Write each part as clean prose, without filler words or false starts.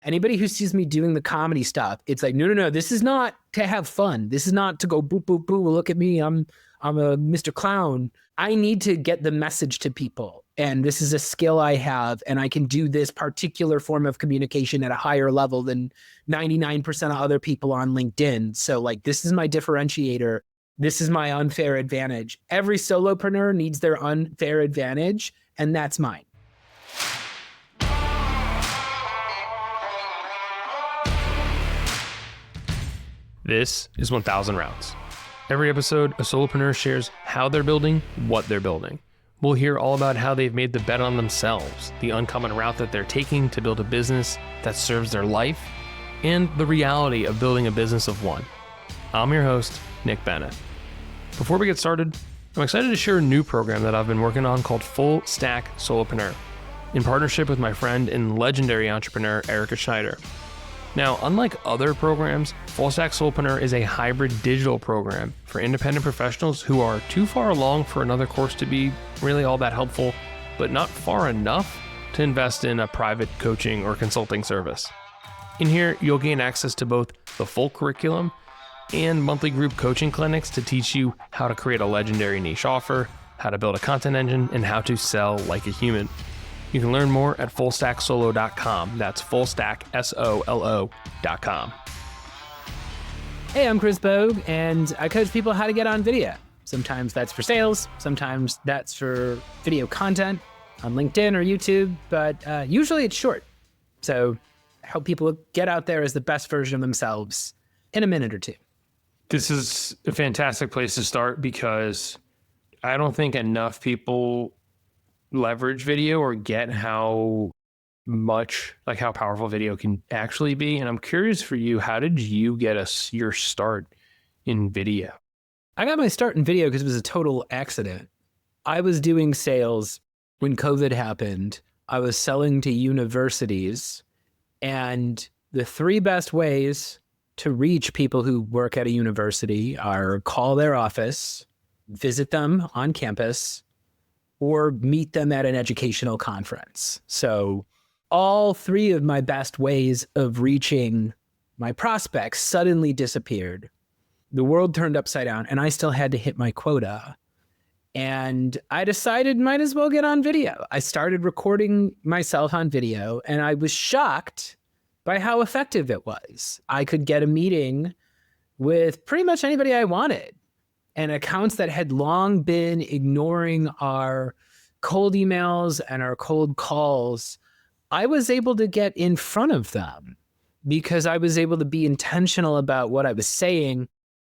Anybody who sees me doing the comedy stuff, it's like, no, this is not to have fun. This is not to go boop, boop, boop, look at me, I'm a Mr. Clown. I need to get the message to people. And this is a skill I have, and I can do this particular form of communication at a higher level than 99% of other people on LinkedIn. So like, this is my differentiator. This is my unfair advantage. Every solopreneur needs their unfair advantage, and that's mine. This is 1000 Routes. Every episode, a solopreneur shares how they're building, what they're building. We'll hear all about how they've made the bet on themselves, the uncommon route that they're taking to build a business that serves their life, and the reality of building a business of one. I'm your host, Nick Bennett. Before we get started, I'm excited to share a new program that I've been working on called Full Stack Solopreneur, in partnership with my friend and legendary entrepreneur, Erica Schneider. Now, unlike other programs, Full Stack Solopreneur is a hybrid digital program for independent professionals who are too far along for another course to be really all that helpful, but not far enough to invest in a private coaching or consulting service. In here, you'll gain access to both the full curriculum and monthly group coaching clinics to teach you how to create a legendary niche offer, how to build a content engine, and how to sell like a human. You can learn more at fullstacksolo.com. That's fullstacksolo.com. Hey, I'm Chris Bogue, and I coach people how to get on video. Sometimes that's for sales, sometimes that's for video content on LinkedIn or YouTube, but usually it's short. So I help people get out there as the best version of themselves in a minute or two. This is a fantastic place to start because I don't think enough people leverage video or get how much, like how powerful video can actually be. And I'm curious for you, how did you get your start in video? I got my start in video because it was a total accident. I was doing sales when COVID happened. I was selling to universities, and the three best ways to reach people who work at a university are call their office, visit them on campus, or meet them at an educational conference. So all three of my best ways of reaching my prospects suddenly disappeared. The world turned upside down, and I still had to hit my quota. And I decided might as well get on video. I started recording myself on video, and I was shocked by how effective it was. I could get a meeting with pretty much anybody I wanted. And accounts that had long been ignoring our cold emails and our cold calls, I was able to get in front of them because I was able to be intentional about what I was saying.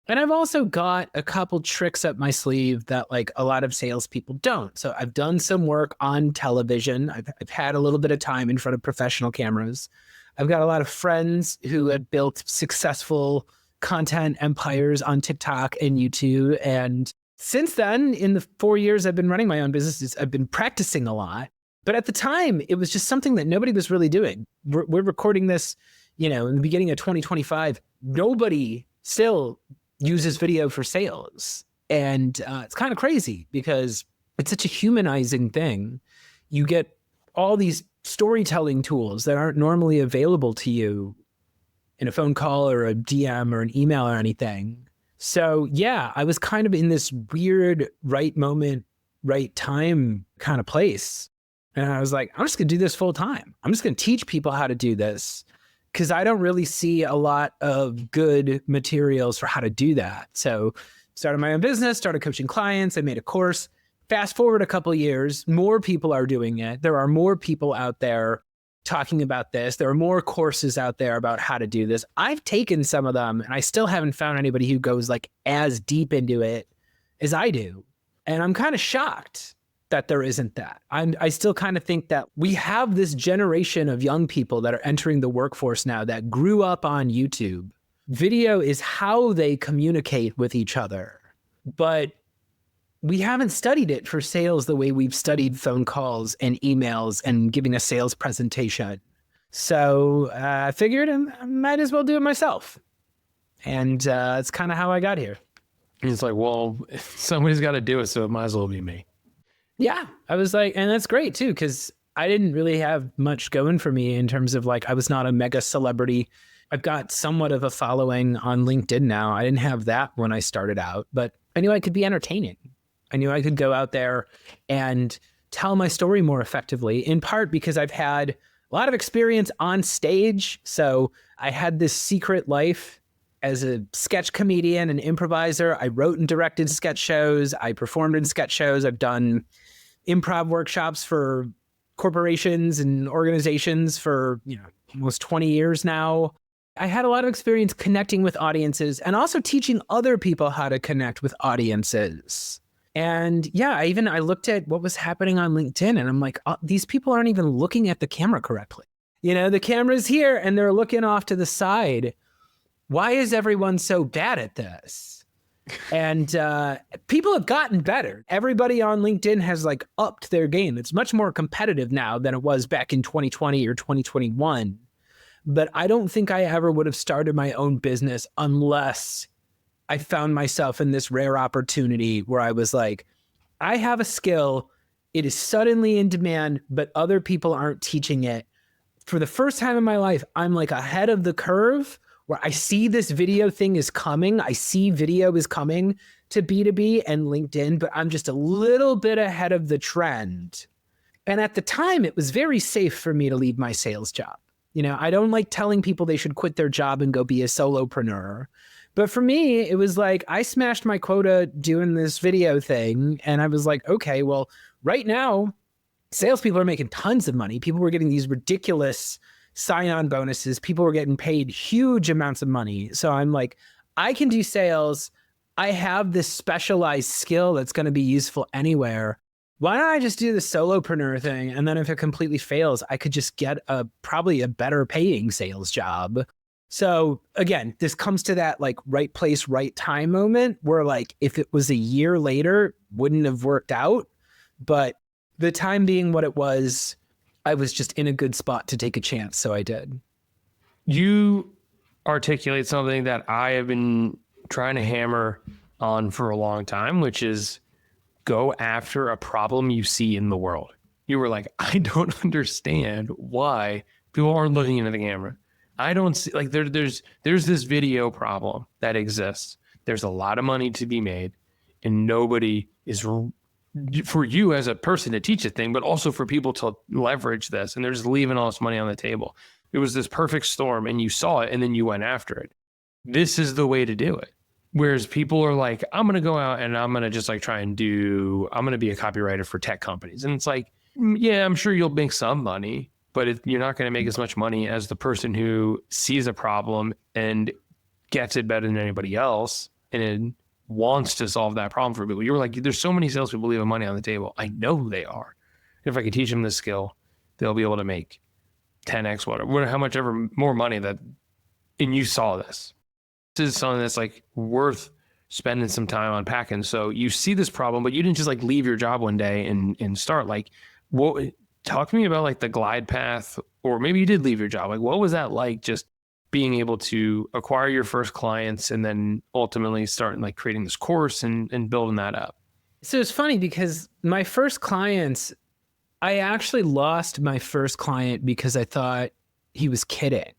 And I've also got a couple tricks up my sleeve that like a lot of salespeople don't. So I've done some work on television. I've had a little bit of time in front of professional cameras. I've got a lot of friends who have built successful content empires on TikTok and YouTube. And since then, in the 4 years I've been running my own businesses, I've been practicing a lot. But at the time, it was just something that nobody was really doing. We're recording this, in the beginning of 2025. Nobody still uses video for sales. And it's kind of crazy because it's such a humanizing thing. You get all these storytelling tools that aren't normally available to you in a phone call or a DM or an email or anything. So yeah, I was kind of in this weird right moment, right time kind of place. And I was like, I'm just gonna do this full time. I'm just gonna teach people how to do this because I don't really see a lot of good materials for how to do that. So started my own business, started coaching clients. I made a course. Fast forward a couple of years, more people are doing it. There are more people out there talking about this. There are more courses out there about how to do this. I've taken some of them and I still haven't found anybody who goes like as deep into it as I do. And I'm kind of shocked that there isn't that. I still kind of think that we have this generation of young people that are entering the workforce now that grew up on YouTube. Video is how they communicate with each other, but we haven't studied it for sales the way we've studied phone calls and emails and giving a sales presentation. So I figured I might as well do it myself. And it's kind of how I got here. It's like, well, somebody's got to do it, so it might as well be me. Yeah, I was like, and that's great too, because I didn't really have much going for me in terms of like, I was not a mega celebrity. I've got somewhat of a following on LinkedIn now. I didn't have that when I started out, but I knew I could be entertaining. I knew I could go out there and tell my story more effectively, in part because I've had a lot of experience on stage. So I had this secret life as a sketch comedian and improviser. I wrote and directed sketch shows. I performed in sketch shows. I've done improv workshops for corporations and organizations for, almost 20 years now. I had a lot of experience connecting with audiences and also teaching other people how to connect with audiences. And yeah, I looked at what was happening on LinkedIn and I'm like, oh, these people aren't even looking at the camera correctly. The camera's here and they're looking off to the side. Why is everyone so bad at this? And people have gotten better. Everybody on LinkedIn has like upped their game. It's much more competitive now than it was back in 2020 or 2021. But I don't think I ever would have started my own business unless I found myself in this rare opportunity where I was like, I have a skill. It is suddenly in demand, but other people aren't teaching it. For the first time in my life, I'm like ahead of the curve where I see this video thing is coming. I see video is coming to B2B and LinkedIn, but I'm just a little bit ahead of the trend. And at the time, it was very safe for me to leave my sales job. I don't like telling people they should quit their job and go be a solopreneur. But for me, it was like I smashed my quota doing this video thing. And I was like, okay, well, right now, salespeople are making tons of money. People were getting these ridiculous sign-on bonuses. People were getting paid huge amounts of money. So I'm like, I can do sales. I have this specialized skill that's going to be useful anywhere. Why don't I just do the solopreneur thing? And then if it completely fails, I could just get probably a better paying sales job. So again, this comes to that like right place, right time moment where like, if it was a year later, wouldn't have worked out. But the time being what it was, I was just in a good spot to take a chance. So I did. You articulate something that I have been trying to hammer on for a long time, which is go after a problem you see in the world. You were like, I don't understand why people aren't looking into the camera. I don't see, like, there's this video problem that exists. There's a lot of money to be made and nobody is, for you as a person to teach a thing, but also for people to leverage this. And they're just leaving all this money on the table. It was this perfect storm and you saw it and then you went after it. This is the way to do it. Whereas people are like, I'm going to go out and I'm going to just like I'm going to be a copywriter for tech companies. And it's like, yeah, I'm sure you'll make some money, but you're not going to make as much money as the person who sees a problem and gets it better than anybody else and wants to solve that problem for people. You were like, there's so many salespeople leaving money on the table. I know they are. If I could teach them this skill, they'll be able to make 10x whatever, how much ever more money that, and you saw this. This is something that's like worth spending some time unpacking. So you see this problem, but you didn't just like leave your job one day and start. Like, talk to me about like the glide path, or maybe you did leave your job. Like, what was that like, just being able to acquire your first clients and then ultimately start like creating this course and building that up? So it's funny because my first clients, I actually lost my first client because I thought he was kidding.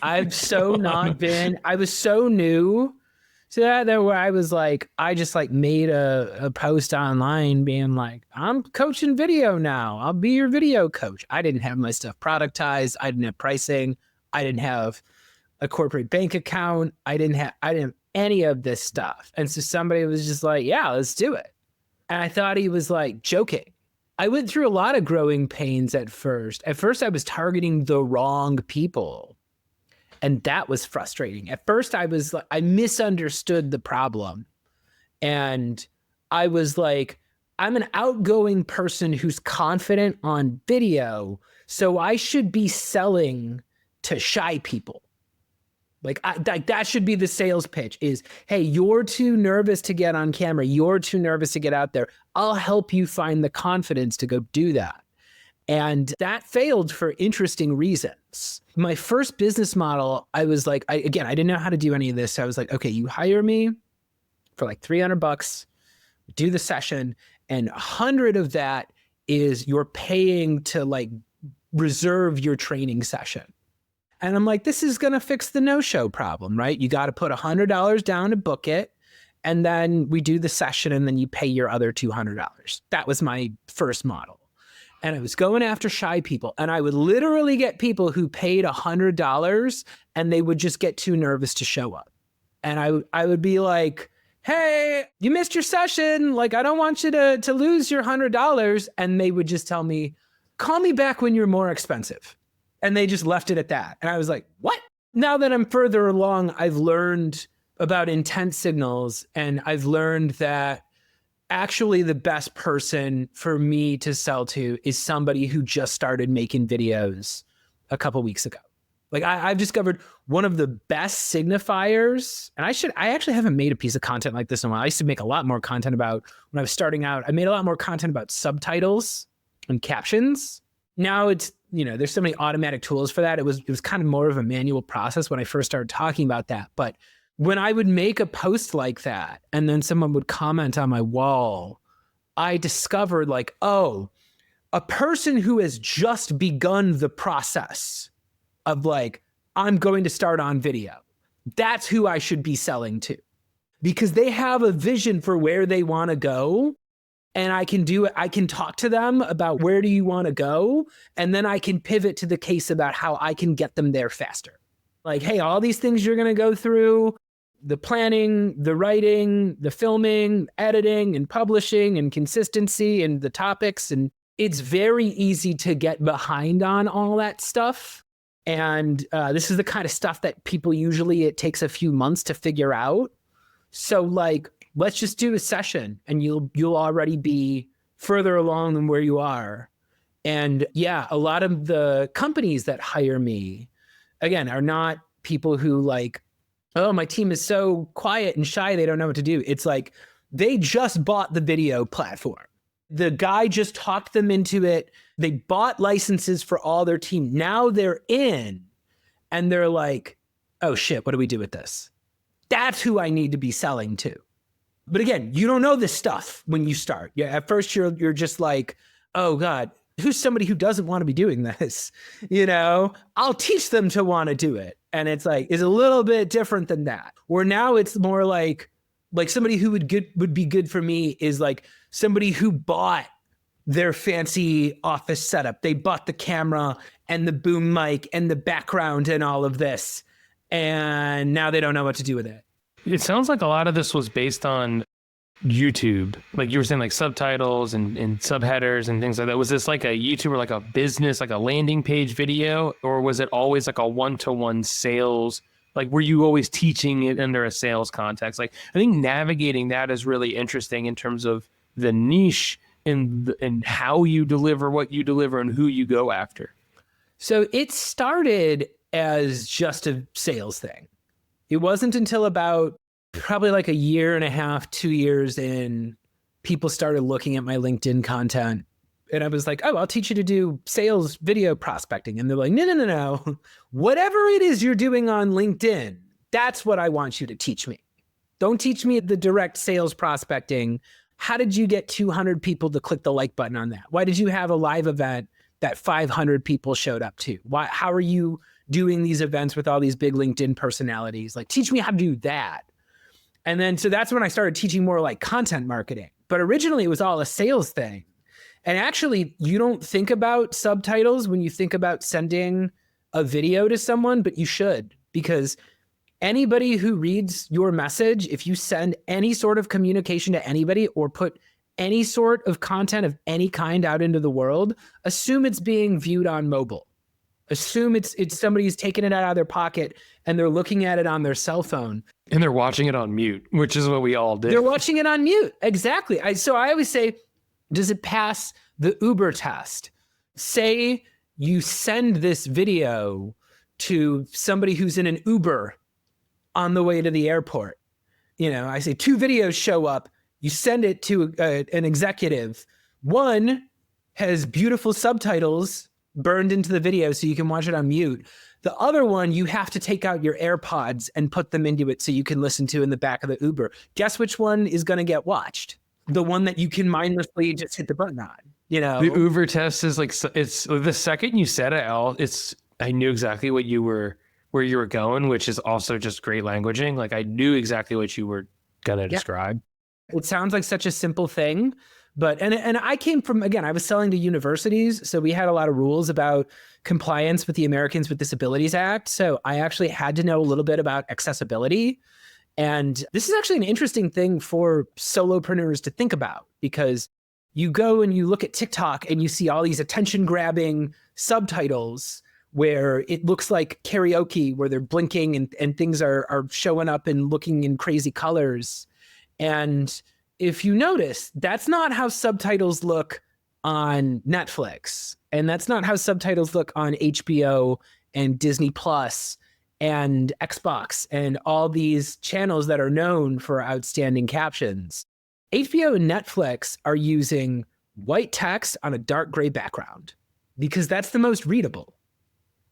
I've so not been, I was so new to that where I was like, I just like made a post online being like, I'm coaching video now. I'll be your video coach. I didn't have my stuff productized. I didn't have pricing. I didn't have a corporate bank account. I didn't have any of this stuff. And so somebody was just like, yeah, let's do it. And I thought he was like joking. I went through a lot of growing pains at first. At first I was targeting the wrong people. And that was frustrating. At first I was like, I misunderstood the problem. And I was like, I'm an outgoing person who's confident on video. So I should be selling to shy people. Like that should be the sales pitch is, hey, you're too nervous to get on camera. You're too nervous to get out there. I'll help you find the confidence to go do that. And that failed for interesting reasons. My first business model, I was like, I didn't know how to do any of this. So I was like, okay, you hire me for like $300, do the session, and 100 of that is you're paying to like reserve your training session. And I'm like, this is going to fix the no-show problem, right? You got to put $100 down to book it. And then we do the session and then you pay your other $200. That was my first model. And I was going after shy people. And I would literally get people who paid $100 and they would just get too nervous to show up. And I would be like, hey, you missed your session. Like, I don't want you to lose your $100. And they would just tell me, call me back when you're more expensive. And they just left it at that. And I was like, what? Now that I'm further along, I've learned about intent signals. And I've learned that actually the best person for me to sell to is somebody who just started making videos a couple weeks ago. Like I've discovered one of the best signifiers, and I actually haven't made a piece of content like this in a while. I used to make a lot more content about, when I was starting out, I made a lot more content about subtitles and captions. Now it's, there's so many automatic tools for that. It was kind of more of a manual process when I first started talking about that. But when I would make a post like that and then someone would comment on my wall, I discovered like, oh, a person who has just begun the process of like, I'm going to start on video. That's who I should be selling to, because they have a vision for where they want to go. And I can do it. I can talk to them about where do you want to go? And then I can pivot to the case about how I can get them there faster. Like, hey, all these things you're going to go through, the planning, the writing, the filming, editing and publishing and consistency and the topics. And it's very easy to get behind on all that stuff. And this is the kind of stuff that people usually, it takes a few months to figure out. So like, let's just do a session and you'll already be further along than where you are. And yeah, a lot of the companies that hire me, again, are not people who like, oh, my team is so quiet and shy, they don't know what to do. It's like, they just bought the video platform. The guy just talked them into it. They bought licenses for all their team. Now they're in and they're like, oh shit, what do we do with this? That's who I need to be selling to. But again, you don't know this stuff when you start. Yeah, at first you're just like, oh God, who's somebody who doesn't want to be doing this? I'll teach them to want to do it. And it's like, it's a little bit different than that. Where now it's more like somebody who would be good for me is like somebody who bought their fancy office setup. They bought the camera and the boom mic and the background and all of this. And now they don't know what to do with it. It sounds like a lot of this was based on YouTube. Like you were saying, like subtitles and subheaders and things like that. Was this like a YouTube or like a business, like a landing page video? Or was it always like a one-to-one sales? Like, were you always teaching it under a sales context? Like, I think navigating that is really interesting in terms of the niche and how you deliver what you deliver and who you go after. So it started as just a sales thing. It wasn't until about probably like a year and a half, 2 years in, people started looking at my LinkedIn content. And I was like, oh, I'll teach you to do sales video prospecting. And they're like, no. Whatever it is you're doing on LinkedIn, that's what I want you to teach me. Don't teach me the direct sales prospecting. How did you get 200 people to click the like button on that? Why did you have a live event that 500 people showed up to? How are you doing these events with all these big LinkedIn personalities? Like, teach me how to do that. And then, so that's when I started teaching more like content marketing. But originally it was all a sales thing. And actually, you don't think about subtitles when you think about sending a video to someone, but you should, because anybody who reads your message, if you send any sort of communication to anybody or put any sort of content of any kind out into the world, assume it's being viewed on mobile. Assume it's somebody who's taking it out of their pocket and they're looking at it on their cell phone. And they're watching it on mute, which is what we all did. They're watching it on mute. Exactly. So I always say, does it pass the Uber test? Say you send this video to somebody who's in an Uber on the way to the airport. I say 2 videos show up. You send it to an executive. One has beautiful subtitles burned into the video so you can watch it on mute. The other one, you have to take out your AirPods and put them into it so you can listen to in the back of the Uber. Guess which one is going to get watched? The one that you can mindlessly just hit the button on. You know, The Uber test is like, it's the second you said it, I knew exactly where you were going, which is also just great languaging. Like I knew exactly what you were going to describe. it sounds like such a simple thing, but, and I came from, again, I was selling to universities. So we had a lot of rules about compliance with the Americans with Disabilities Act. So I actually had to know a little bit about accessibility. And this is actually an interesting thing for solopreneurs to think about, because you go and you look at TikTok and you see all these attention grabbing subtitles where it looks like karaoke, where they're blinking and things are showing up and looking in crazy colors. And if you notice, that's not how subtitles look on Netflix. And that's not how subtitles look on HBO and Disney Plus and Xbox and all these channels that are known for outstanding captions. HBO and Netflix are using white text on a dark gray background because that's the most readable.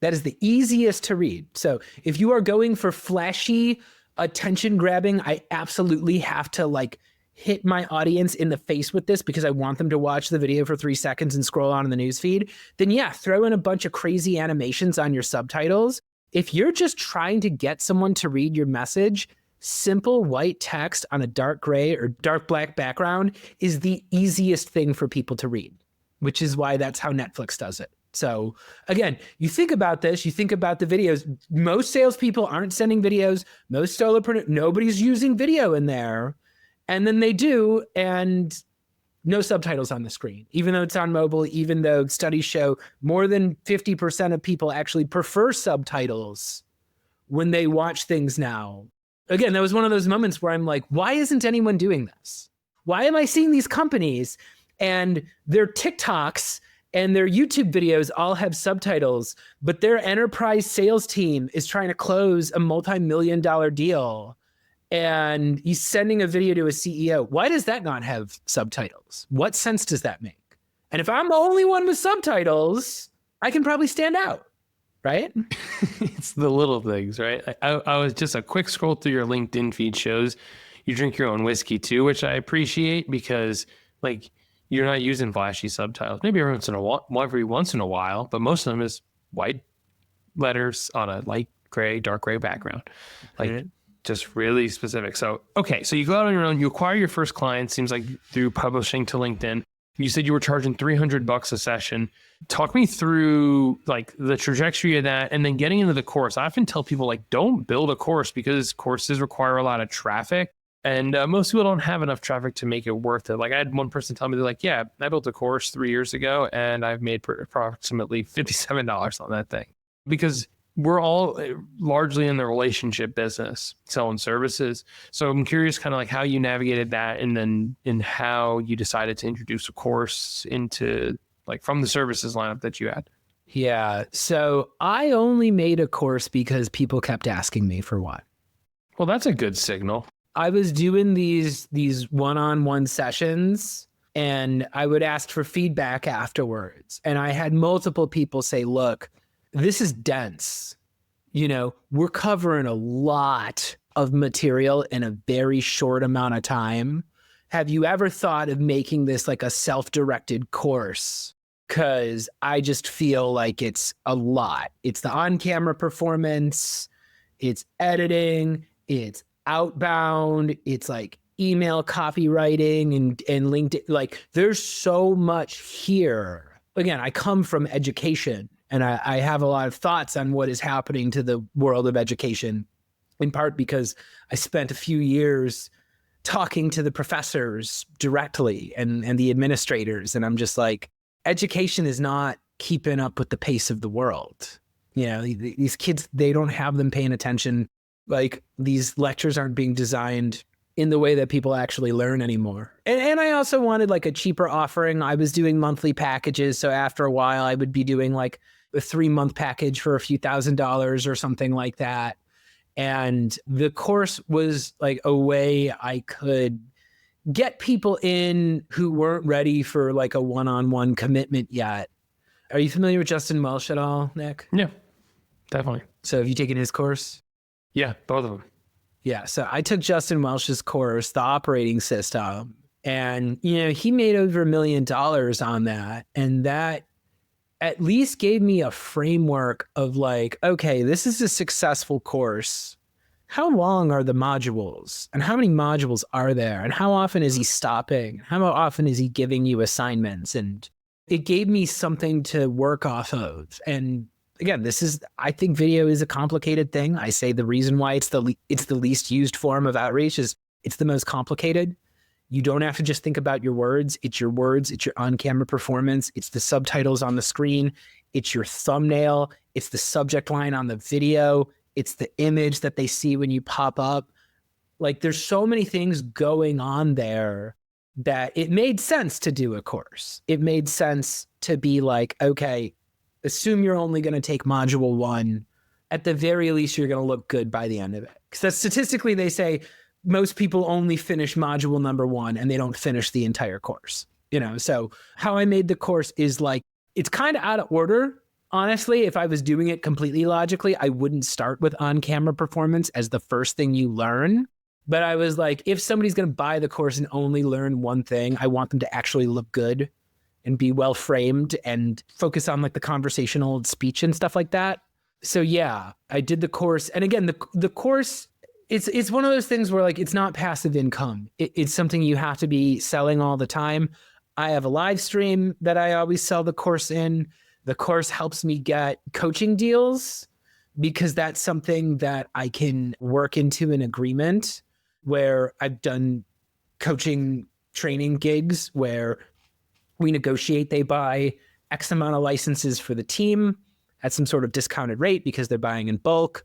That is the easiest to read. So if you are going for flashy attention grabbing, I absolutely have to like hit my audience in the face with this because I want them to watch the video for 3 seconds and scroll on in the newsfeed. Then yeah, throw in a bunch of crazy animations on your subtitles. If you're just trying to get someone to read your message, simple white text on a dark gray or dark black background is the easiest thing for people to read, which is why that's how Netflix does it. So again, you think about this, you think about the videos. Most salespeople aren't sending videos. Most solopreneurs, nobody's using video in there. And then they do, and no subtitles on the screen, even though it's on mobile, even though studies show more than 50% of people actually prefer subtitles when they watch things now. Again, that was one of those moments where I'm like, why isn't anyone doing this? Why am I seeing these companies and their TikToks and their YouTube videos all have subtitles, but their enterprise sales team is trying to close a multi-million-dollar deal and he's sending a video to a CEO? Why does that not have subtitles? What sense does that make? And if I'm the only one with subtitles, I can probably stand out, right? It's the little things, right? I was just a quick scroll through your LinkedIn feed shows you drink your own whiskey too, which I appreciate because like you're not using flashy subtitles. Maybe every once in a while, but most of them is white letters on a light gray, dark gray background. Like just really specific. So, okay. So you go out on your own, you acquire your first client, seems like through publishing to LinkedIn. You said you were charging $300 a session. Talk me through like the trajectory of that and then getting into the course. I often tell people like, don't build a course because courses require a lot of traffic. And most people don't have enough traffic to make it worth it. Like I had one person tell me, they're like, yeah, I built a course 3 years ago and I've made approximately $57 on that thing. Because we're all largely in the relationship business, selling services. So I'm curious kind of like how you navigated that and then in how you decided to introduce a course into like from the services lineup that you had. Yeah. So I only made a course because people kept asking me for one. Well, that's a good signal. I was doing these one-on-one sessions and I would ask for feedback afterwards. And I had multiple people say, look, this is dense. You know, we're covering a lot of material in a very short amount of time. Have you ever thought of making this like a self-directed course? Because I just feel like it's a lot. It's the on-camera performance, it's editing, it's outbound, it's like email copywriting and LinkedIn. Like there's so much here. Again, I come from education. And I have a lot of thoughts on what is happening to the world of education, in part because I spent a few years talking to the professors directly and the administrators. And I'm just like, education is not keeping up with the pace of the world. You know, these kids, they don't have them paying attention. Like these lectures aren't being designed in the way that people actually learn anymore. And I also wanted like a cheaper offering. I was doing monthly packages. So after a while, I would be doing like a 3-month package for a few $1,000s or something like that. And the course was like a way I could get people in who weren't ready for like a one-on-one commitment yet. Are you familiar with Justin Welsh at all, Nick? Yeah, definitely. So have you taken his course? Yeah, both of them. Yeah. So I took Justin Welsh's course, The Operating System, And, he made over $1 million on that. And that at least gave me a framework of like, okay, this is a successful course. How long are the modules and how many modules are there? And how often is he stopping? How often is he giving you assignments? And it gave me something to work off of. And again, I think video is a complicated thing. I say the reason why it's the least used form of outreach is it's the most complicated. You don't have to just think about your words. It's your words. It's your on-camera performance. It's the subtitles on the screen. It's your thumbnail. It's the subject line on the video. It's the image that they see when you pop up. Like there's so many things going on there that it made sense to do a course. It made sense to be like, okay, assume you're only going to take module 1. At the very least, you're going to look good by the end of it. Because statistically, they say most people only finish module number 1 and they don't finish the entire course. So how I made the course is like, it's kind of out of order. Honestly, if I was doing it completely logically, I wouldn't start with on-camera performance as the first thing you learn. But I was like, if somebody's going to buy the course and only learn one thing, I want them to actually look good and be well framed and focus on like the conversational speech and stuff like that. So yeah, I did the course. And again, the course, it's one of those things where like, it's not passive income. It's something you have to be selling all the time. I have a live stream that I always sell the course in. The course helps me get coaching deals because that's something that I can work into an agreement where I've done coaching training gigs where we negotiate, they buy X amount of licenses for the team at some sort of discounted rate because they're buying in bulk.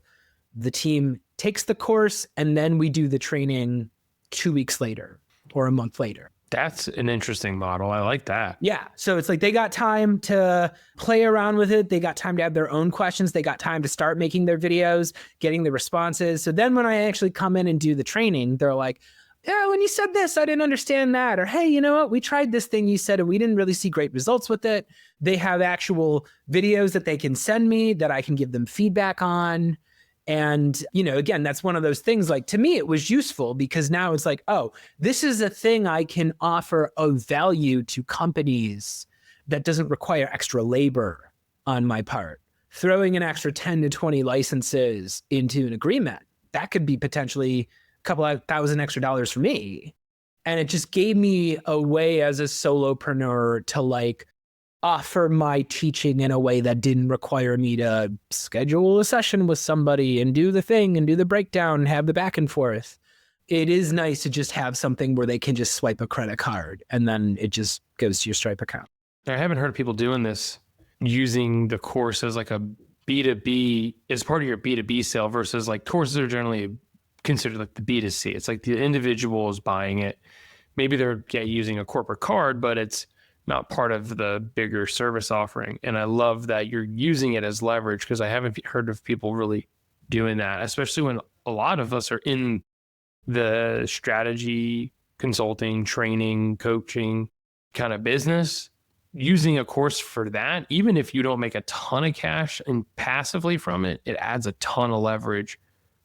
The team takes the course and then we do the training 2 weeks later or a month later. That's an interesting model. I like that. Yeah. So it's like they got time to play around with it. They got time to have their own questions. They got time to start making their videos, getting the responses. So then when I actually come in and do the training, they're like, yeah, when you said this, I didn't understand that. Or, hey, you know what? We tried this thing you said and we didn't really see great results with it. They have actual videos that they can send me that I can give them feedback on. And, again, that's one of those things like to me, it was useful because now it's like, oh, this is a thing I can offer of value to companies that doesn't require extra labor on my part. Throwing an extra 10 to 20 licenses into an agreement, that could be potentially a couple of $1,000 extra for me. And it just gave me a way as a solopreneur to like offer my teaching in a way that didn't require me to schedule a session with somebody and do the thing and do the breakdown and have the back and forth. It is nice to just have something where they can just swipe a credit card and then it just goes to your Stripe account. I haven't heard of people doing this, using the course as like a B2B, as part of your B2B sale versus like courses are generally considered like the B2C. It's like the individual is buying it. Maybe they're using a corporate card, but it's not part of the bigger service offering. And I love that you're using it as leverage because I haven't heard of people really doing that, especially when a lot of us are in the strategy, consulting, training, coaching kind of business. Using a course for that, even if you don't make a ton of cash and passively from it, it adds a ton of leverage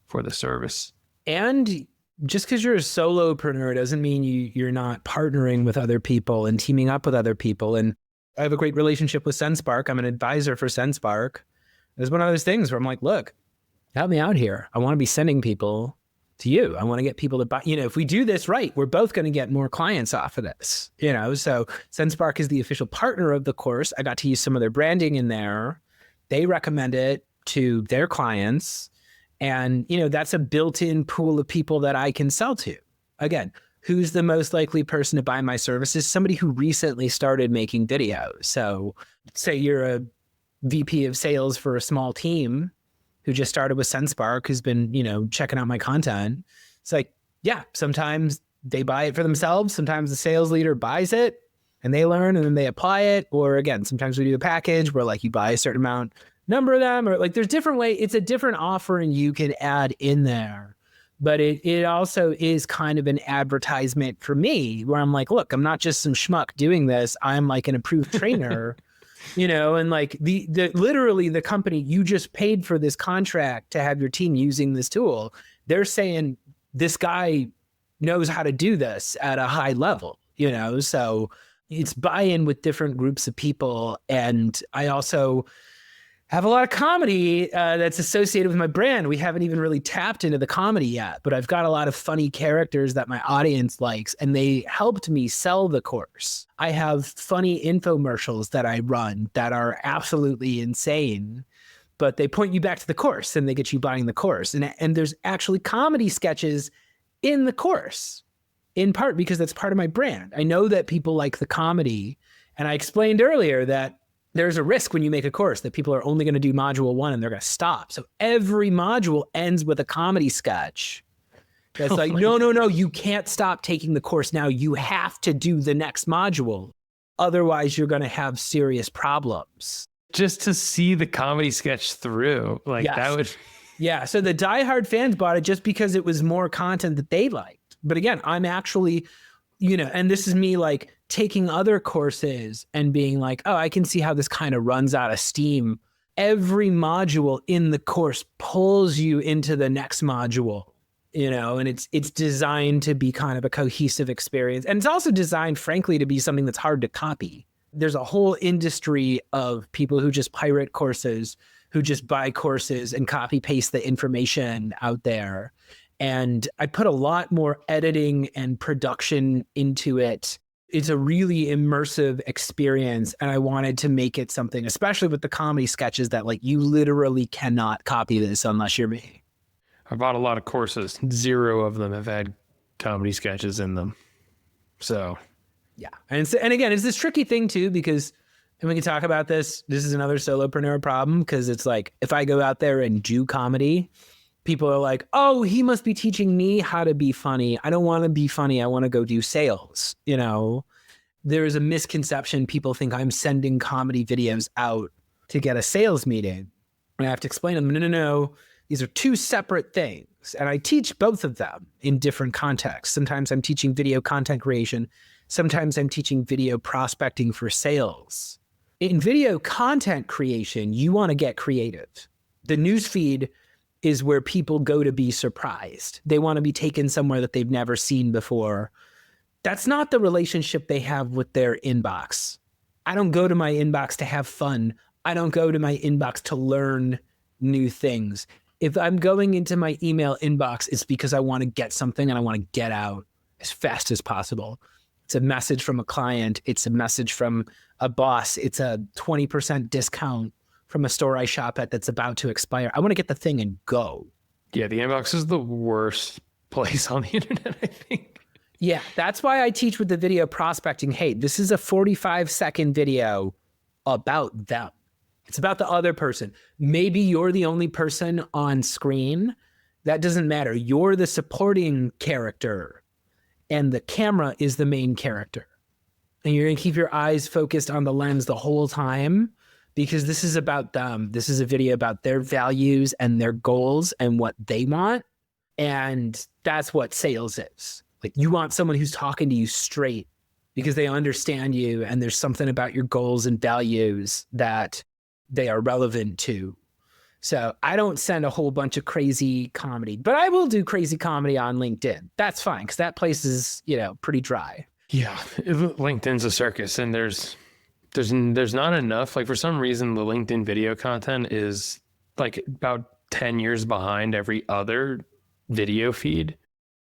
for the service. And just because you're a solopreneur doesn't mean you're not partnering with other people and teaming up with other people. And I have a great relationship with SendSpark. I'm an advisor for SendSpark. It's one of those things where I'm like, look, help me out here. I want to be sending people to you. I want to get people to buy, if we do this right, we're both going to get more clients off of this, so SendSpark is the official partner of the course. I got to use some of their branding in there. They recommend it to their clients. And, that's a built-in pool of people that I can sell to. Again, who's the most likely person to buy my services? Somebody who recently started making videos. So say you're a VP of sales for a small team who just started with SendSpark, who's been, checking out my content. It's like, yeah, sometimes they buy it for themselves. Sometimes the sales leader buys it and they learn and then they apply it. Or again, sometimes we do a package where like you buy a certain number of them, or like there's different ways. It's a different offering you can add in there. But it also is kind of an advertisement for me where I'm like, look, I'm not just some schmuck doing this. I'm like an approved trainer, and like the literally the company you just paid for this contract to have your team using this tool. They're saying this guy knows how to do this at a high level. So it's buy-in with different groups of people. And I also have a lot of comedy that's associated with my brand. We haven't even really tapped into the comedy yet, but I've got a lot of funny characters that my audience likes, and they helped me sell the course. I have funny infomercials that I run that are absolutely insane, but they point you back to the course and they get you buying the course. And there's actually comedy sketches in the course, in part because that's part of my brand. I know that people like the comedy, and I explained earlier that there's a risk when you make a course that people are only going to do module 1 and they're going to stop. So every module ends with a comedy sketch. That's like, no, you can't stop taking the course now. You have to do the next module. Otherwise, you're going to have serious problems. Just to see the comedy sketch through, like Yes. that would... Yeah, so the diehard fans bought it just because it was more content that they liked. But again, I'm actually, and this is me like taking other courses and being like, oh, I can see how this kind of runs out of steam. Every module in the course pulls you into the next module, and it's designed to be kind of a cohesive experience. And it's also designed, frankly, to be something that's hard to copy. There's a whole industry of people who just pirate courses, who just buy courses and copy paste the information out there. And I put a lot more editing and production into it. It's a really immersive experience. And I wanted to make it something, especially with the comedy sketches, that like you literally cannot copy this unless you're me. I bought a lot of courses. 0 of them have had comedy sketches in them. So yeah. And again, it's this tricky thing too, because, and we can talk about this. This is another solopreneur problem, because it's like, if I go out there and do comedy, people are like, oh, he must be teaching me how to be funny. I don't want to be funny. I want to go do sales. There is a misconception. People think I'm sending comedy videos out to get a sales meeting. And I have to explain to them, no. These are 2 separate things. And I teach both of them in different contexts. Sometimes I'm teaching video content creation. Sometimes I'm teaching video prospecting for sales. In video content creation, you want to get creative. The newsfeed is where people go to be surprised. They want to be taken somewhere that they've never seen before. That's not the relationship they have with their inbox. I don't go to my inbox to have fun. I don't go to my inbox to learn new things. If I'm going into my email inbox, it's because I want to get something and I want to get out as fast as possible. It's a message from a client. It's a message from a boss. It's a 20% discount from a store I shop at that's about to expire. I want to get the thing and go. yeah, the inbox is the worst place on the internet, I think. Yeah, that's why I teach with the video prospecting. Hey, this is a 45-second video about them. It's about the other person. Maybe you're the only person on screen. That doesn't matter. You're the supporting character, and the camera is the main character. And you're going to keep your eyes focused on the lens the whole time, because this is about them. This is a video about their values and their goals and what they want. And that's what sales is. Like, you want someone who's talking to you straight because they understand you, and there's something about your goals and values that they are relevant to. So I don't send a whole bunch of crazy comedy, but I will do crazy comedy on LinkedIn. That's fine, because that place is, pretty dry. Yeah, LinkedIn's a circus, and there's not enough. Like, for some reason, the LinkedIn video content is like about 10 years behind every other video feed.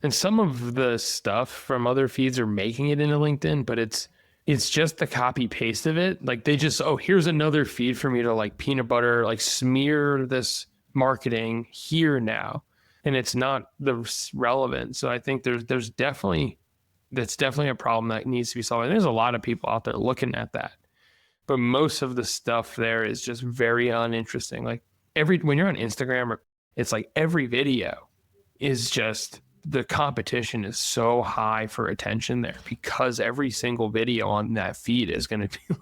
And some of the stuff from other feeds are making it into LinkedIn, but it's just the copy paste of it. Like, they just, oh, here's another feed for me to like peanut butter, like smear this marketing here now. And it's not the relevant. So I think that's definitely a problem that needs to be solved. And there's a lot of people out there looking at that. But most of the stuff there is just very uninteresting. Like, when you're on Instagram, it's like every video is just, the competition is so high for attention there, because every single video on that feed is going to be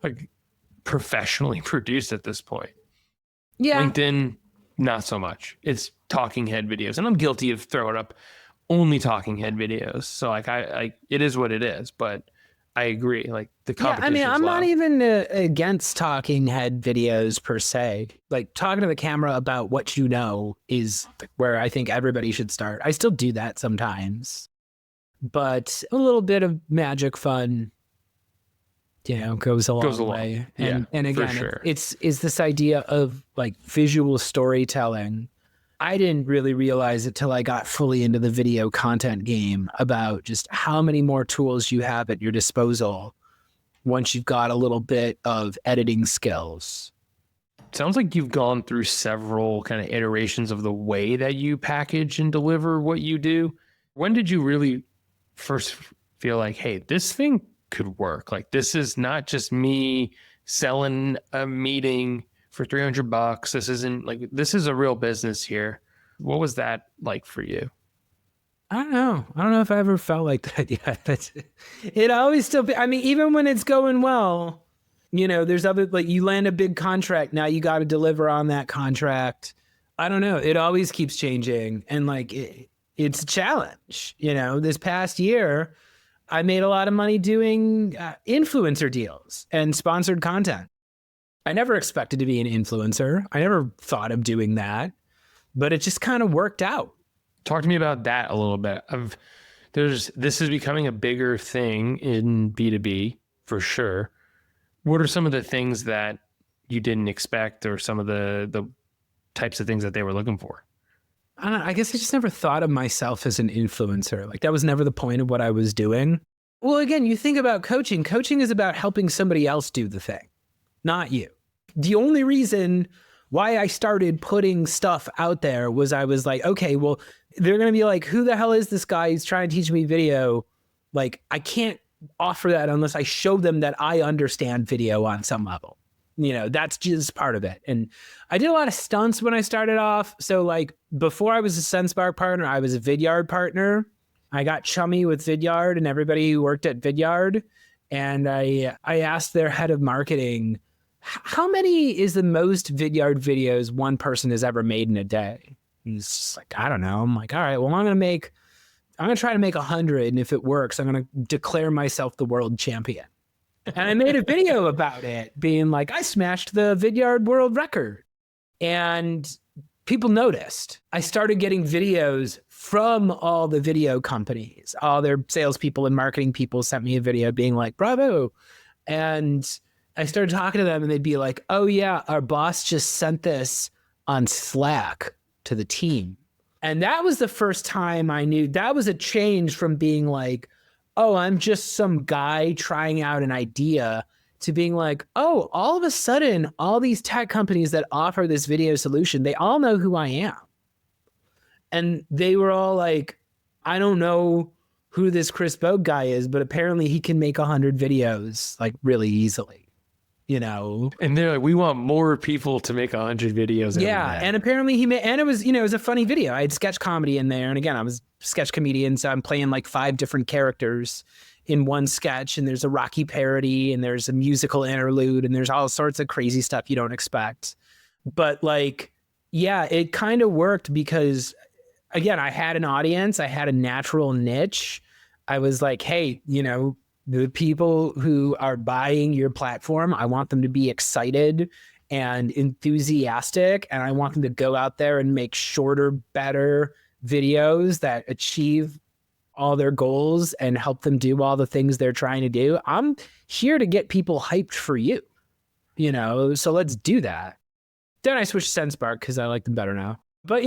like professionally produced at this point. Yeah. LinkedIn, not so much. It's talking head videos, and I'm guilty of throwing up only talking head videos. So like, I it is what it is, but I agree. Like, the competition. Yeah, I mean, I'm not even against talking head videos per se. Like, talking to the camera about what you know is where I think everybody should start. I still do that sometimes. but a little bit of magic fun, goes a long along. way. Yeah, And for again, sure. it's this idea of like visual storytelling. I didn't really realize it till I got fully into the video content game about just how many more tools you have at your disposal once you've got a little bit of editing skills. Sounds like you've gone through several kind of iterations of the way that you package and deliver what you do. When did you really first feel like, hey, this thing could work? Like, this is not just me selling a meeting for $300. This isn't like, this is a real business here. What was that like for you? I don't know. I don't know if I ever felt like that yet. But it always still, I mean, even when it's going well, there's other, like you land a big contract. Now you got to deliver on that contract. I don't know. It always keeps changing. And like, it's a challenge. This past year, I made a lot of money doing influencer deals and sponsored content. I never expected to be an influencer. I never thought of doing that, but it just kind of worked out. Talk to me about that a little bit. This is becoming a bigger thing in B2B for sure. What are some of the things that you didn't expect, or some of the types of things that they were looking for? I don't know. I guess I just never thought of myself as an influencer. Like that was never the point of what I was doing. Well, again, you think about coaching. Coaching is about helping somebody else do the thing, not you. The only reason why I started putting stuff out there was I was like, okay, well, they're going to be like, who the hell is this guy who's trying to teach me video? Like, I can't offer that unless I show them that I understand video on some level. That's just part of it. And I did a lot of stunts when I started off. So like before I was a SenseSpark partner, I was a Vidyard partner. I got chummy with Vidyard and everybody who worked at Vidyard. And I asked their head of marketing, how many is the most Vidyard videos one person has ever made in a day? He's just like, I don't know. I'm like, all right, well, I'm going to try to make 100. And if it works, I'm going to declare myself the world champion. And I made a video about it being like, I smashed the Vidyard world record. And people noticed. I started getting videos from all the video companies. All their salespeople and marketing people sent me a video being like, bravo. And I started talking to them and they'd be like, oh yeah, our boss just sent this on Slack to the team. And that was the first time I knew that was a change from being like, oh, I'm just some guy trying out an idea, to being like, oh, all of a sudden, all these tech companies that offer this video solution, they all know who I am. And they were all like, I don't know who this Chris Bogue guy is, but apparently he can make 100 videos like really easily. And they're like, we want more people to make 100 videos. Yeah. And apparently he made, and it was, it was a funny video. I had sketch comedy in there. And again, I was a sketch comedian. So I'm playing like 5 different characters in one sketch. And there's a Rocky parody and there's a musical interlude and there's all sorts of crazy stuff you don't expect. But like, yeah, it kind of worked because again, I had an audience, I had a natural niche. I was like, hey, the people who are buying your platform, I want them to be excited and enthusiastic, and I want them to go out there and make shorter, better videos that achieve all their goals and help them do all the things they're trying to do. I'm here to get people hyped for you, so let's do that. Then I switched to SenseSpark because I like them better now. But,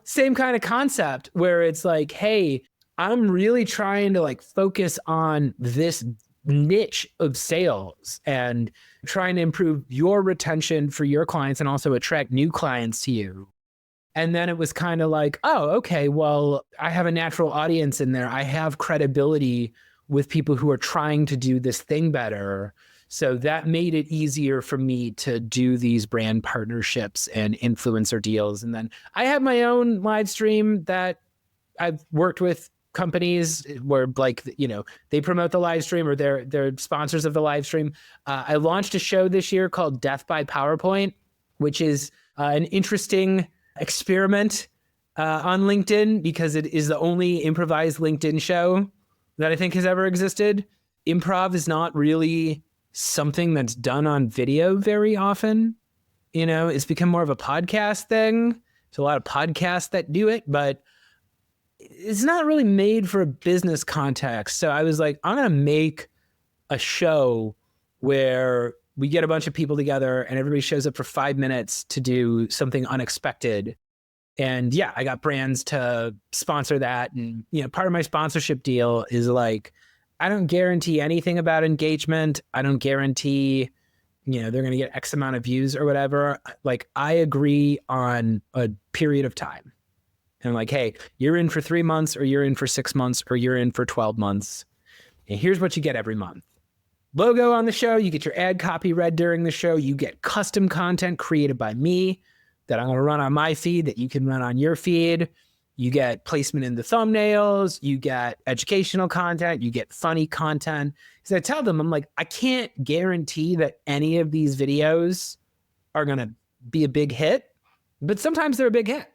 same kind of concept where it's like, hey, I'm really trying to like focus on this niche of sales and trying to improve your retention for your clients and also attract new clients to you. And then it was kind of like, oh, okay, well, I have a natural audience in there. I have credibility with people who are trying to do this thing better. So that made it easier for me to do these brand partnerships and influencer deals. And then I have my own live stream that I've worked with companies where like, they promote the live stream or they're sponsors of the live stream. I launched a show this year called Death by PowerPoint, which is an interesting experiment on LinkedIn because it is the only improvised LinkedIn show that I think has ever existed. Improv is not really something that's done on video very often. It's become more of a podcast thing. There's a lot of podcasts that do it, but it's not really made for a business context. So I was like, I'm going to make a show where we get a bunch of people together and everybody shows up for 5 minutes to do something unexpected. And yeah, I got brands to sponsor that. And, part of my sponsorship deal is like, I don't guarantee anything about engagement. I don't guarantee, they're going to get X amount of views or whatever. Like, I agree on a period of time. And I'm like, hey, you're in for 3 months, or you're in for 6 months, or you're in for 12 months. And here's what you get every month. Logo on the show, you get your ad copy read during the show, you get custom content created by me that I'm going to run on my feed that you can run on your feed. You get placement in the thumbnails, you get educational content, you get funny content. Because I tell them, I'm like, I can't guarantee that any of these videos are going to be a big hit, but sometimes they're a big hit.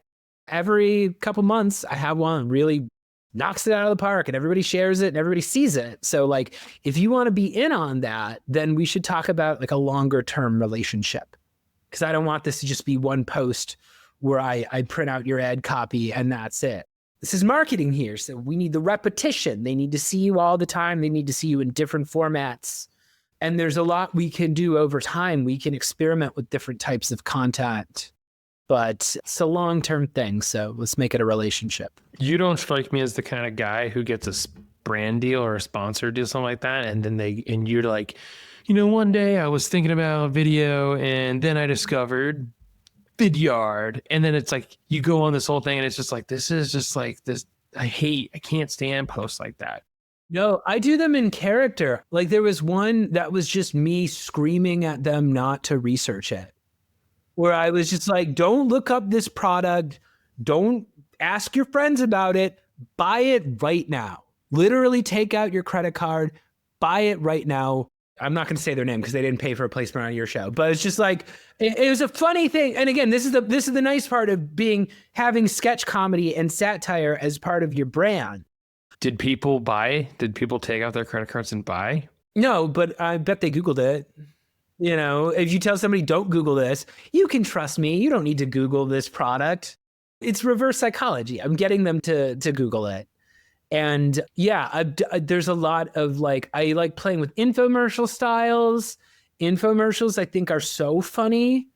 Every couple months, I have one really knocks it out of the park and everybody shares it and everybody sees it. So like, if you want to be in on that, then we should talk about like a longer term relationship. Because I don't want this to just be one post where I print out your ad copy and that's it. This is marketing here. So we need the repetition. They need to see you all the time. They need to see you in different formats. And there's a lot we can do over time. We can experiment with different types of content. But it's a long-term thing, so let's make it a relationship. You don't strike me as the kind of guy who gets a brand deal or a sponsor deal, something like that, and you're like, one day I was thinking about video, and then I discovered Vidyard, and then it's like you go on this whole thing, and it's just like this is just like this. I can't stand posts like that. No, I do them in character. Like there was one that was just me screaming at them not to research it. Where I was just like, don't look up this product. Don't ask your friends about it. Buy it right now. Literally take out your credit card, buy it right now. I'm not going to say their name because they didn't pay for a placement on your show, but it's just like, it was a funny thing. And again, this is the nice part of having sketch comedy and satire as part of your brand. Did people buy? Did people take out their credit cards and buy? No, but I bet they Googled it. If you tell somebody, don't Google this, you can trust me. You don't need to Google this product. It's reverse psychology. I'm getting them to Google it. And yeah, there's a lot of I like playing with infomercial styles. Infomercials, I think, are so funny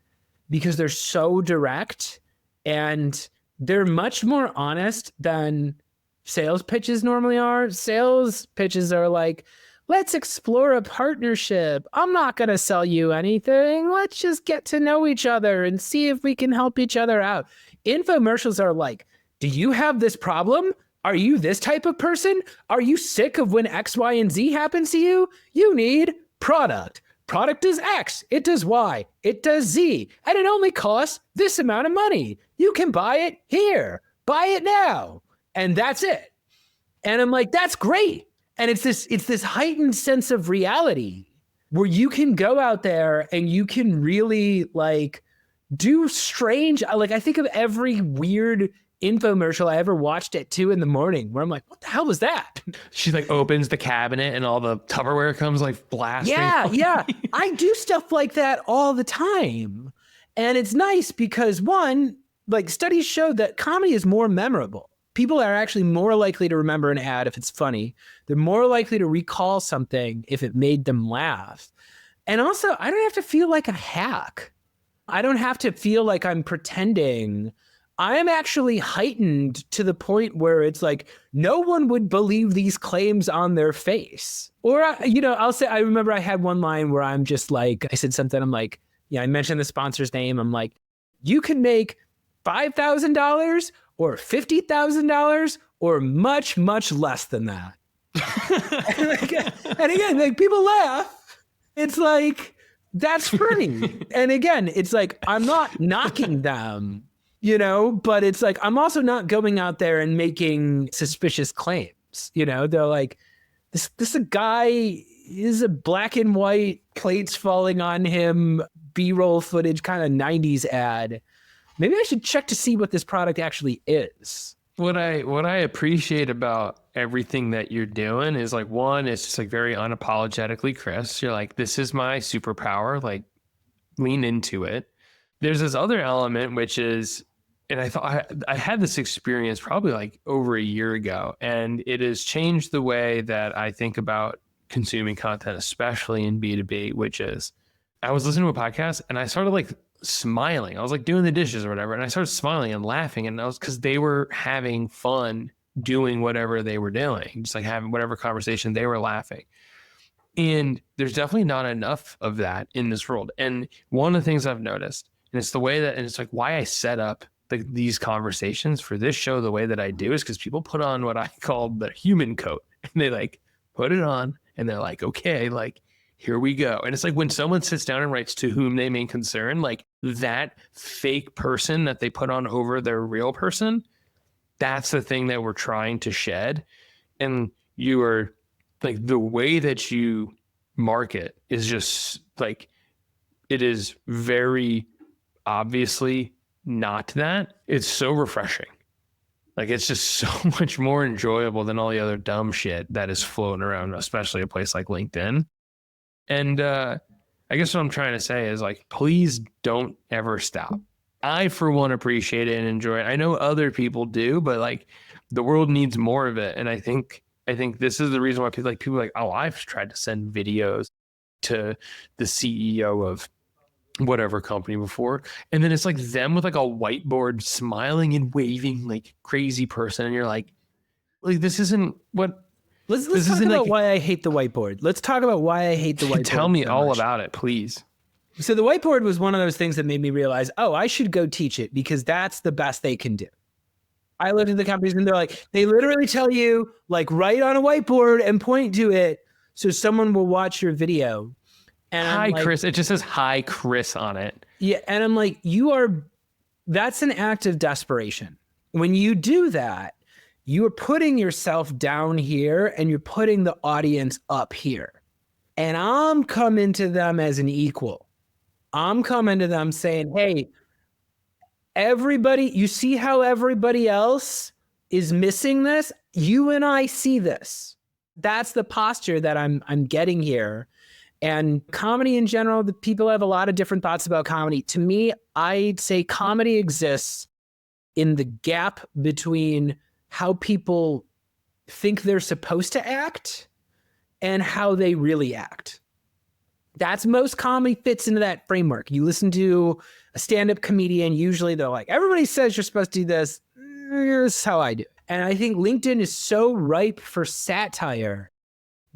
because they're so direct and they're much more honest than sales pitches normally are. Sales pitches are like, let's explore a partnership. I'm not going to sell you anything. Let's just get to know each other and see if we can help each other out. Infomercials are like, do you have this problem? Are you this type of person? Are you sick of when X, Y, and Z happens to you? You need product. Product does X. It does Y. It does Z. And it only costs this amount of money. You can buy it here. Buy it now. And that's it. And I'm like, that's great. And it's this heightened sense of reality where you can go out there and you can really do strange. I think of every weird infomercial I ever watched at 2 a.m. where I'm like, what the hell was that? She opens the cabinet and all the Tupperware comes blasting. Yeah. I do stuff like that all the time. And it's nice because one, studies show that comedy is more memorable. People are actually more likely to remember an ad if it's funny. They're more likely to recall something if it made them laugh. And also, I don't have to feel like a hack. I don't have to feel like I'm pretending. I am actually heightened to the point where it's like, no one would believe these claims on their face. Or, I'll say, I remember I had one line where I'm just I said something, I'm like, I mentioned the sponsor's name. I'm like, you can make $5,000 or $50,000 or much, much less than that. and again, people laugh. It's that's funny. And again, it's I'm not knocking them, but it's I'm also not going out there and making suspicious claims. They're like, this a guy is a black and white plates falling on him, B-roll footage kind of 90s ad. Maybe I should check to see what this product actually is. What I appreciate about everything that you're doing is one, it's just very unapologetically Chris. You're like, this is my superpower, lean into it. There's this other element, which is And I thought I had this experience probably like over a year ago, and it has changed the way that I think about consuming content, especially in B2B, which is I was listening to a podcast and I started like smiling. I was like doing the dishes or whatever, and I started smiling and laughing, and I was because they were having fun doing whatever they were doing, just like having whatever conversation they were laughing. And there's definitely not enough of that in this world. And one of the things I've noticed, and it's the way that, and it's like why I set up these conversations for this show the way that I do is because people put on what I call the human coat, and they like put it on and they're like, okay, like here we go. And it's like when someone sits down and writes to whom they may concern, like that fake person that they put on over their real person, that's the thing that we're trying to shed. And you are like, the way that you market is just like, it is very obviously not that. It's so refreshing. Like, it's just so much more enjoyable than all the other dumb shit that is floating around, especially a place like LinkedIn. And I guess what I'm trying to say is like, please don't ever stop. I, for one, appreciate it and enjoy it. I know other people do, but like the world needs more of it. And I think this is the reason why people are like, oh, I've tried to send videos to the CEO of whatever company before. And then it's like them with like a whiteboard smiling and waving like crazy person. And you're like this isn't what. Let's talk about why I hate the whiteboard. Let's talk about why I hate the whiteboard. Tell me all about it, please. So the whiteboard was one of those things that made me realize, oh, I should go teach it because that's the best they can do. I looked at the companies and they're like, they literally tell you like write on a whiteboard and point to it so someone will watch your video. And hi, like, Chris. It just says hi, Chris on it. Yeah. And I'm like, that's an act of desperation. When you do that, you are putting yourself down here and you're putting the audience up here. And I'm coming to them as an equal. I'm coming to them saying, hey, everybody, you see how everybody else is missing this? You and I see this. That's the posture that I'm getting here. And comedy in general, the people have a lot of different thoughts about comedy. To me, I'd say comedy exists in the gap between how people think they're supposed to act and how they really act. That's most comedy fits into that framework. You listen to a stand-up comedian, usually they're like, everybody says you're supposed to do this. Here's how I do it. And I think LinkedIn is so ripe for satire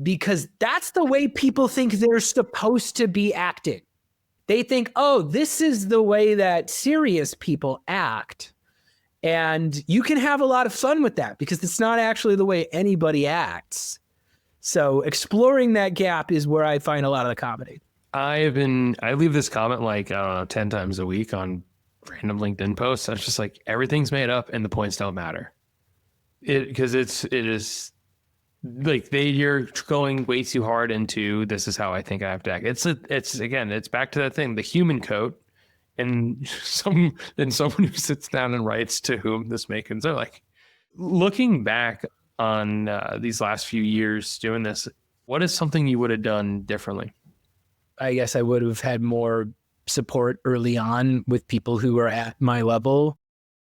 because that's the way people think they're supposed to be acting. They think, oh, this is the way that serious people act. And you can have a lot of fun with that because it's not actually the way anybody acts. So exploring that gap is where I find a lot of the comedy. I leave this comment like, I don't know, 10 times a week on random LinkedIn posts. It's just like, everything's made up and the points don't matter. Because it is like you're going way too hard into this is how I think I have to act. It's back to that thing, the human coat, and someone who sits down and writes to whom this may concern. Like, looking back on these last few years doing this, what is something you would have done differently? I guess I would have had more support early on with people who were at my level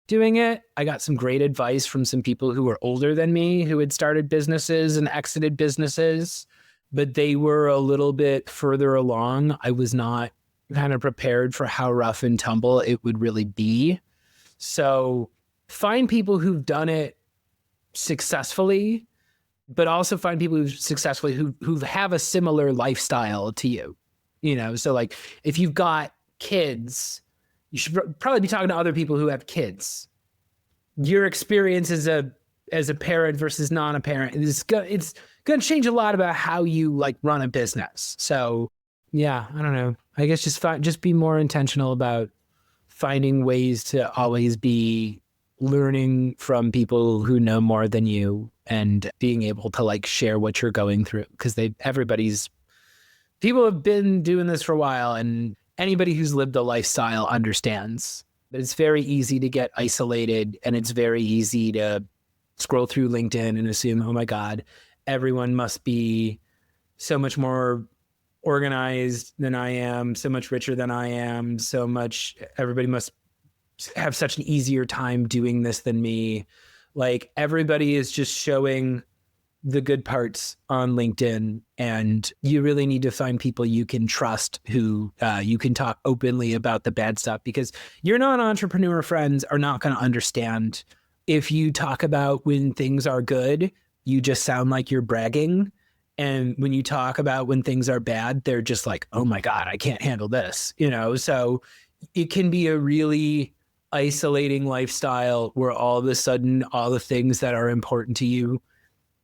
doing it. I got some great advice from some people who were older than me who had started businesses and exited businesses, but they were a little bit further along. I was not kind of prepared for how rough and tumble it would really be. So find people who've done it successfully, but also find people who have a similar lifestyle to you. You know, so like if you've got kids, you should probably be talking to other people who have kids. Your experience as a parent versus not a parent, it's going to change a lot about how you like run a business. So yeah, I don't know. I guess just be more intentional about finding ways to always be learning from people who know more than you and being able to like share what you're going through because people have been doing this for a while and anybody who's lived a lifestyle understands. But it's very easy to get isolated and it's very easy to scroll through LinkedIn and assume, oh my God, everyone must be so much more organized than I am, so much richer than I am, everybody must have such an easier time doing this than me. Like everybody is just showing the good parts on LinkedIn, and you really need to find people you can trust who you can talk openly about the bad stuff, because your non-entrepreneur friends are not going to understand. If you talk about when things are good, you just sound like you're bragging. And when you talk about when things are bad, they're just like, oh my God, I can't handle this, you know? So it can be a really isolating lifestyle where all of a sudden, all the things that are important to you,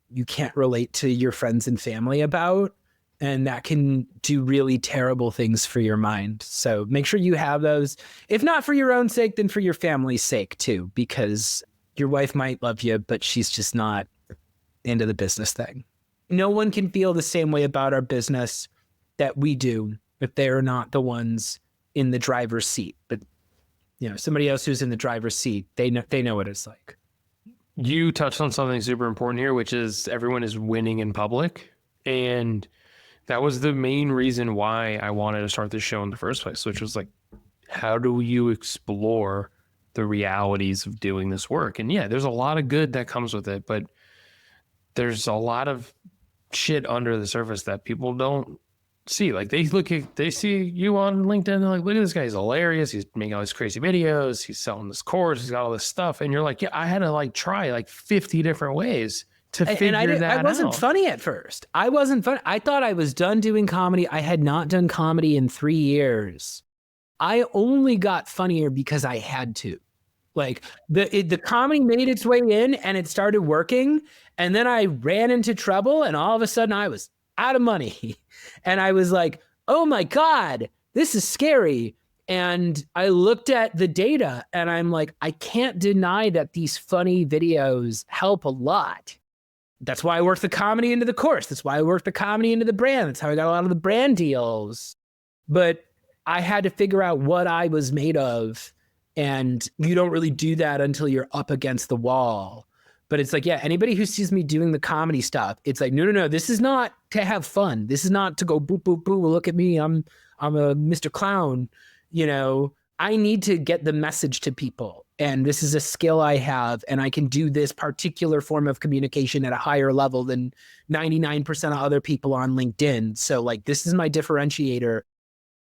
you can't relate to your friends and family about. And that can do really terrible things for your mind. So make sure you have those, if not for your own sake, then for your family's sake too, because your wife might love you, but she's just not into the business thing. No one can feel the same way about our business that we do if they're not the ones in the driver's seat. But you know, somebody else who's in the driver's seat, they know what it's like. You touched on something super important here, which is everyone is winning in public. And that was the main reason why I wanted to start this show in the first place, which was like, how do you explore the realities of doing this work? And yeah, there's a lot of good that comes with it, but there's a lot of shit under the surface that people don't see. Like they see you on LinkedIn, they're like, look at this guy, he's hilarious, he's making all these crazy videos, he's selling this course, he's got all this stuff, and you're like, yeah, I had to like try like 50 different ways to figure that out. I wasn't funny at first. I wasn't funny. I thought I was done doing comedy. I had not done comedy in 3 years. I only got funnier because I had to. Like the comedy made its way in and it started working, and then I ran into trouble, and all of a sudden I was out of money. And I was like, oh my God, this is scary. And I looked at the data and I'm like, I can't deny that these funny videos help a lot. That's why I worked the comedy into the course. That's why I worked the comedy into the brand. That's how I got a lot of the brand deals. But I had to figure out what I was made of. And you don't really do that until you're up against the wall. But it's like, yeah, anybody who sees me doing the comedy stuff, it's like, no, this is not to have fun. This is not to go boop, boop, boop, look at me, I'm a Mr. Clown. You know, I need to get the message to people. And this is a skill I have, and I can do this particular form of communication at a higher level than 99% of other people on LinkedIn. So like, this is my differentiator.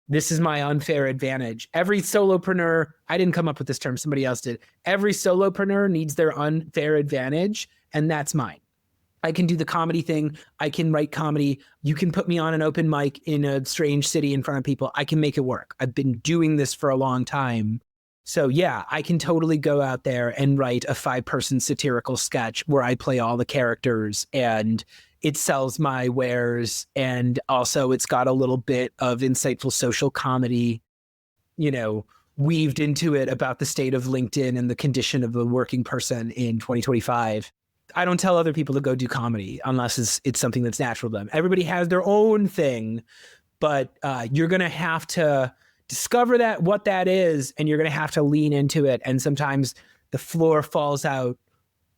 This is my unfair advantage. Every solopreneur, I didn't come up with this term, somebody else did. Every solopreneur needs their unfair advantage, and that's mine. I can do the comedy thing. I can write comedy. You can put me on an open mic in a strange city in front of people. I can make it work. I've been doing this for a long time. So yeah, I can totally go out there and write a 5-person satirical sketch where I play all the characters, and it sells my wares. And also it's got a little bit of insightful social comedy, you know, weaved into it about the state of LinkedIn and the condition of a working person in 2025. I don't tell other people to go do comedy unless it's something that's natural to them. Everybody has their own thing, but you're going to have to discover what that is, and you're going to have to lean into it. And sometimes the floor falls out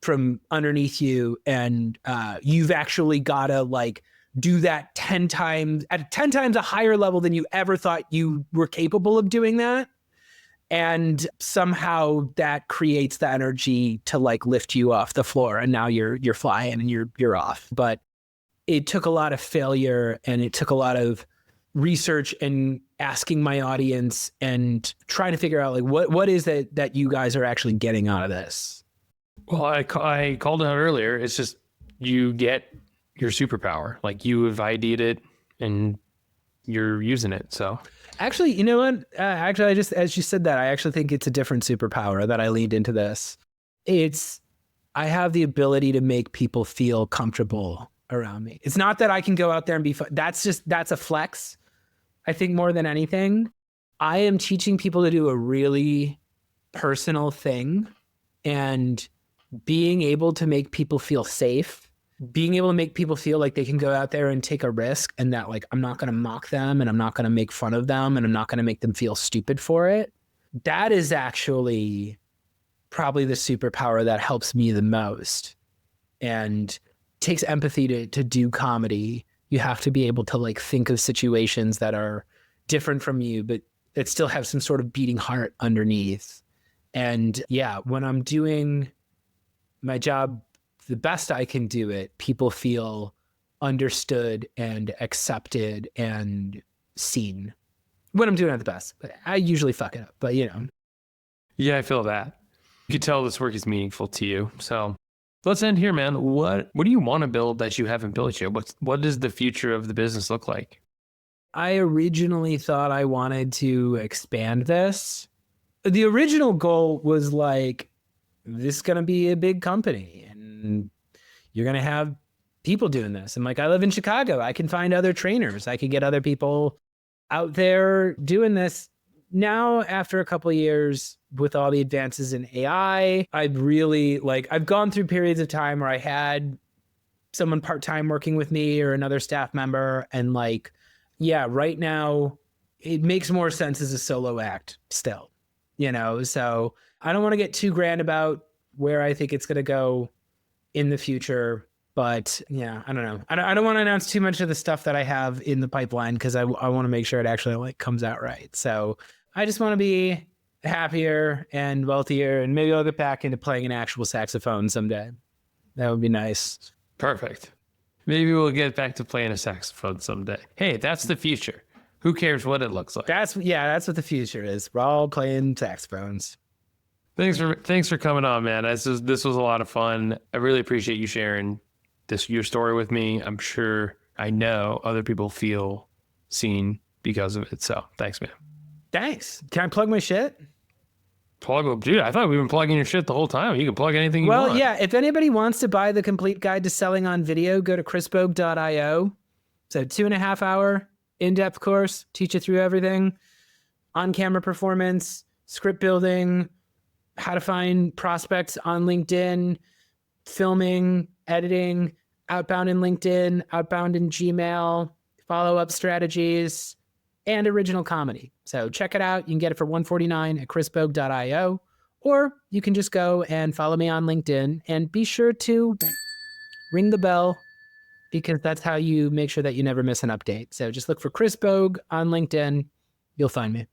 from underneath you, and you've actually got to like do that 10 times at 10 times a higher level than you ever thought you were capable of doing that. And somehow that creates the energy to like lift you off the floor, and now you're flying and you're off. But it took a lot of failure, and it took a lot of research and asking my audience and trying to figure out like what is it that you guys are actually getting out of this. Well, I called it out earlier. It's just you get your superpower. Like you have ID'd it and you're using it. So actually, you know what? I just, as you said that, I actually think it's a different superpower that I leaned into this. I have the ability to make people feel comfortable around me. It's not that I can go out there and be fun. That's a flex. I think more than anything, I am teaching people to do a really personal thing, and being able to make people feel safe, being able to make people feel like they can go out there and take a risk, and that like, I'm not going to mock them, and I'm not going to make fun of them, and I'm not going to make them feel stupid for it. That is actually probably the superpower that helps me the most, and takes empathy to do comedy. You have to be able to like think of situations that are different from you, but that still have some sort of beating heart underneath. And yeah, when I'm doing my job the best I can do it, people feel understood and accepted and seen when I'm doing it the best. I usually fuck it up, but you know. Yeah, I feel that. You could tell this work is meaningful to you. So let's end here, man. What do you want to build that you haven't built yet? What does the future of the business look like? I originally thought I wanted to expand this. The original goal was like, this is going to be a big company and you're going to have people doing this. And like, I live in Chicago. I can find other trainers. I can get other people out there doing this. Now, after a couple of years with all the advances in AI, I've gone through periods of time where I had someone part-time working with me or another staff member. And like, yeah, right now it makes more sense as a solo act still, you know? So I don't want to get too grand about where I think it's going to go in the future. But yeah, I don't know. I don't want to announce too much of the stuff that I have in the pipeline because I want to make sure it actually like comes out right. So I just want to be happier and wealthier, and maybe I'll get back into playing an actual saxophone someday. That would be nice. Perfect. Maybe we'll get back to playing a saxophone someday. Hey, that's the future. Who cares what it looks like? That's what the future is. We're all playing saxophones. Thanks for coming on, man. This was a lot of fun. I really appreciate you sharing your story with me. I know other people feel seen because of it. So thanks, man. Thanks. Can I plug my shit? Dude, I thought we've been plugging your shit the whole time. You can plug anything you want. Well, yeah. If anybody wants to buy the complete guide to selling on video, go to chrisbogue.io. So 2.5 hour in-depth course, teach you through everything. On-camera performance, script building, how to find prospects on LinkedIn, filming, editing, outbound in LinkedIn, outbound in Gmail, follow-up strategies, and original comedy. So check it out. You can get it for $149 at chrisbogue.io, or you can just go and follow me on LinkedIn and be sure to ring the bell because that's how you make sure that you never miss an update. So just look for Chris Bogue on LinkedIn. You'll find me.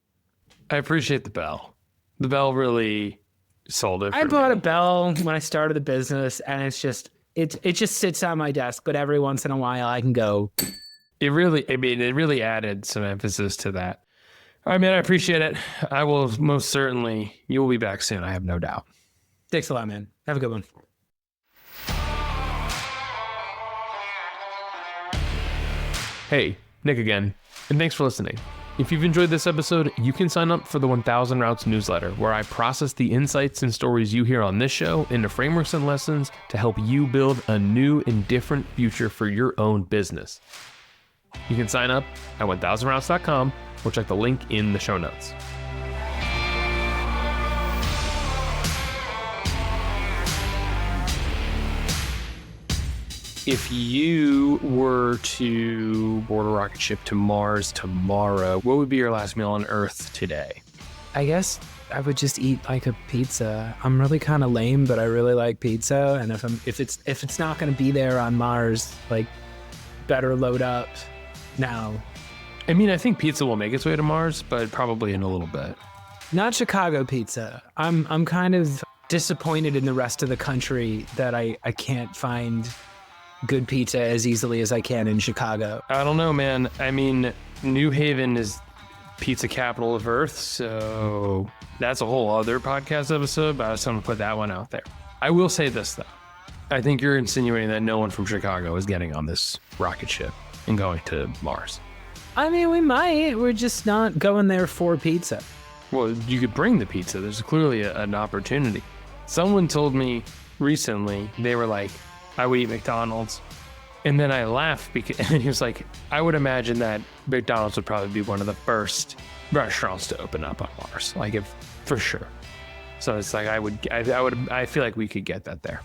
I appreciate the bell. The bell really sold it. I bought a bell when I started the business, and it just sits on my desk, but every once in a while I can go. It really added some emphasis to that. All right, man, I appreciate it. I will most certainly, you will be back soon. I have no doubt. Thanks a lot, man. Have a good one. Hey, Nick again, and thanks for listening. If you've enjoyed this episode, you can sign up for the 1000 Routes newsletter, where I process the insights and stories you hear on this show into frameworks and lessons to help you build a new and different future for your own business. You can sign up at 1000routes.com or check the link in the show notes. If you were to board a rocket ship to Mars tomorrow, what would be your last meal on Earth today? I guess I would just eat like a pizza. I'm really kind of lame, but I really like pizza. And if it's not going to be there on Mars, like, better load up now. I mean, I think pizza will make its way to Mars, but probably in a little bit. Not Chicago pizza. I'm kind of disappointed in the rest of the country that I can't find good pizza as easily as I can in Chicago. I don't know, man. I mean, New Haven is pizza capital of Earth, so that's a whole other podcast episode, but I just want to put that one out there. I will say this, though. I think you're insinuating that no one from Chicago is getting on this rocket ship and going to Mars. I mean, we might. We're just not going there for pizza. Well, you could bring the pizza. There's clearly an opportunity. Someone told me recently, they were like, I would eat McDonald's. And then I laughed because, and he was like, I would imagine that McDonald's would probably be one of the first restaurants to open up on Mars. Like, if for sure. So it's like, I feel like we could get that there.